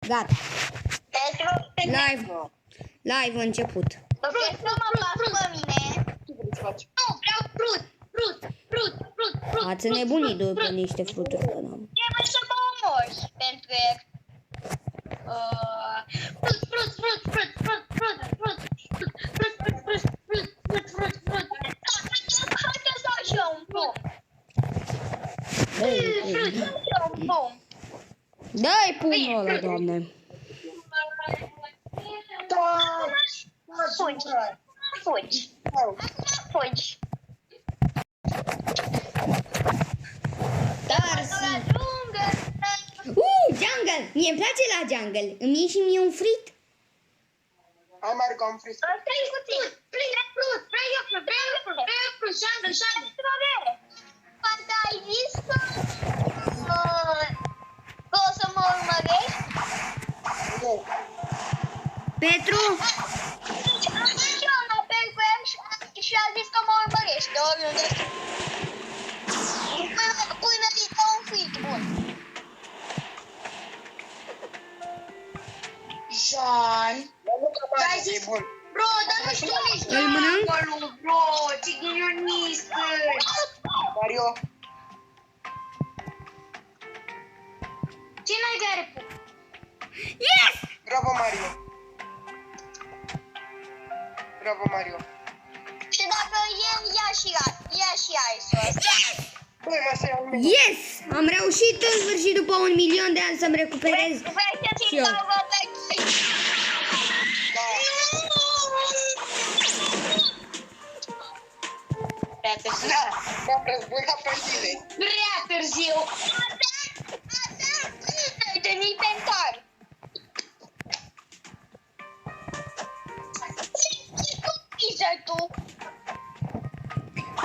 Gata. Live a început. Vrut să mă fac pe mine. Ce vrei să faci? Nu, vreau frut. Ați nebunit după niște fruturi. Trebuie să mă omori pentru că... Haide să dau și eu un pom. Dă-i pumnul ăla, doamne. Fugi. Darcy. Jungle! Mie îmi place la jungle. Îmi iei și mie un frit? Hai, Marica, am friscă. Stai puțin. Vreau frut. Jungle. Poate ai zis că o să mă urmărești? Petru? Am zis eu la Perpem și a zis că mă urmărești de oriunde. Până îi dă un frit bun. Jean. Ai zis, bun. Bro, dar nu știu nici Îl mănânc? bro, ce ghinionist. Mario. Ce n-ai bere? Yes! Bravo, Mario. Bravo, Mario. Și dacă ia și ice-ul ăsta. Băi, mă, să iau mine. Yes! Am reușit în sfârșit după 1.000.000 de ani să-mi recuperez. Vrei să Și ți eu. dau pe... Da. Prea târziu. Da, m-am războiat pe tine. Prea târziu. De inventar. Ce tu?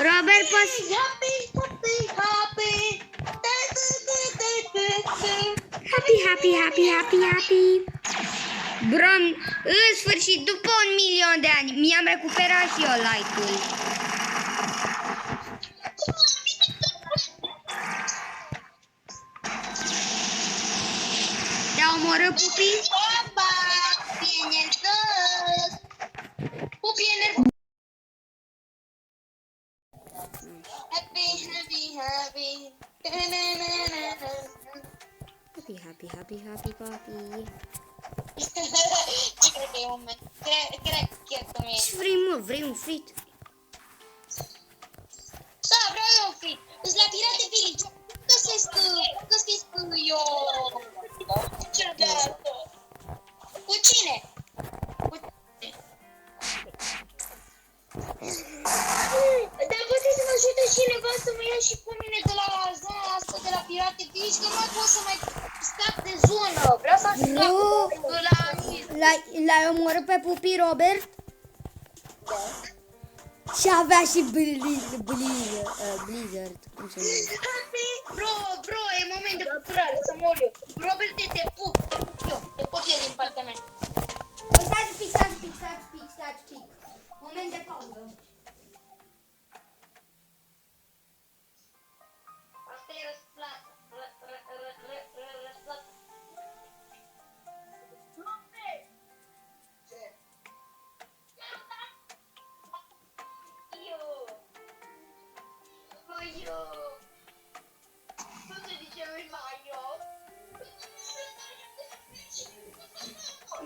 Robert, poți... Happy. Bro, în sfârșit, după 1.000.000 de ani, mi-am recuperat și eu like-ul. Te-a omorât pupii? Opa! Bineînțeles! Pupi enervos! Happy. Happy, papi. Ce cred că e un moment? Cred chiar că mi-e. Ce vrei, mă? Vrei un frit? Da, vreau eu un frit. Îți la Pirate Village. Găsesc eu. Ce dată? Cu cine? Dar poate să mă ajute cineva să mă ia și pe mine de la zona asta de la Pirate Village, că nu mai pot să mai scap de zonă. Vreau să scap de la L-ai omorât pe pupii, Robert? Da. Și avea și Blizzard. Cum se numește? Bro, e moment de pupurare, să mor eu. Robert, te pup eu. Te pup eu din partea mea. Stați pic. Moment de pauză. Asta e răsplată. Răsplată. Ce?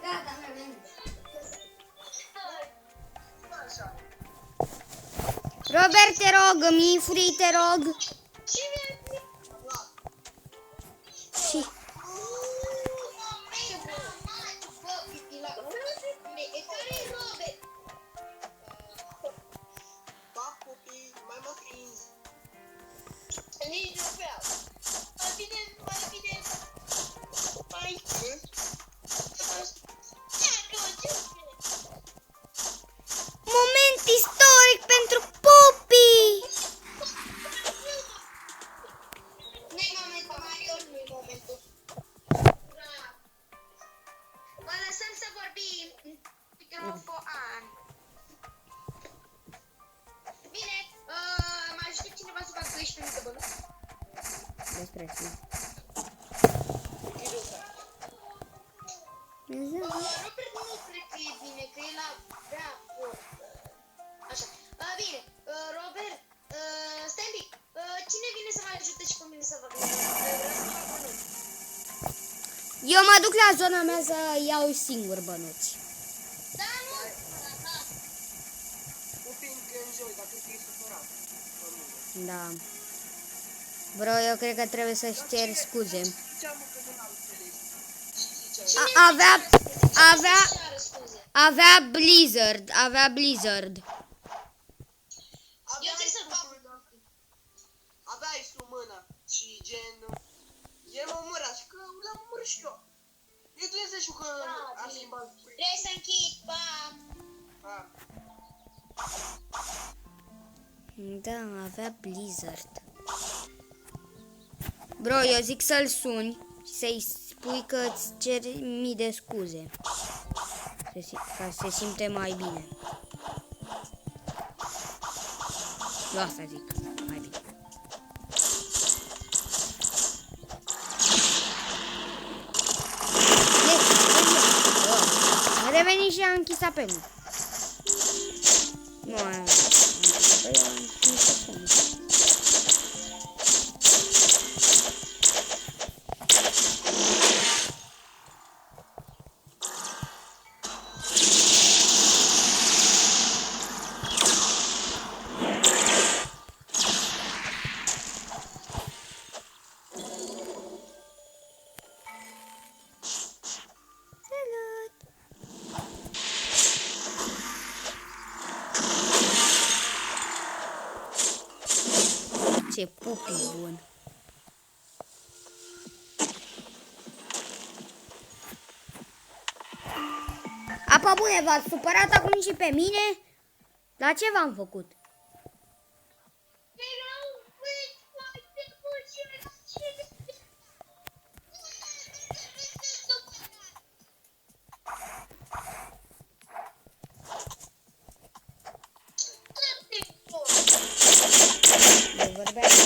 Gata, mi-a venit. Așa. Robert, te rog, îmi frii, te rog. Și... Da, copii, mai mă prins. Nici nu vreau. Mai bine. Moment istoric pentru pupii! bravo. Așa. Bine, Robert, stai un pic. Cine vine să mă ajute și pe mine să fac? Vreau să fac bănuți. Eu mă duc la zona mea să iau singur bănuți. Da, nu? Pupi înjoi, dacă te-ai supărat. Pe mine. Da. Bro, eu cred că trebuie să-și cer scuze. Ziceam că nu l-am înțeles. Și ziceam, Cine Avea avea Blizzard. avea Blizzard. Eu trebuie să-l fac. aveai sub mână și gen... El mă omăra și că l-am omorât și eu. Eu trebuie să știu că Da, a bine. schimbat. Trebuie să închid, pa! Ah. Da, avea Blizzard. Bro, eu zic să-l suni și să-i spui că îți ceri mii de scuze. Ca să se simte mai bine. Eu asta zic, mai bine. A revenit și a închis apelul. Nu a închis apelul, a închis apelul. Ce pupi bun. Apa bune, v-ați supărat acum și pe mine? La ce v-am făcut? Erau foarte puțini. Eu vorbeam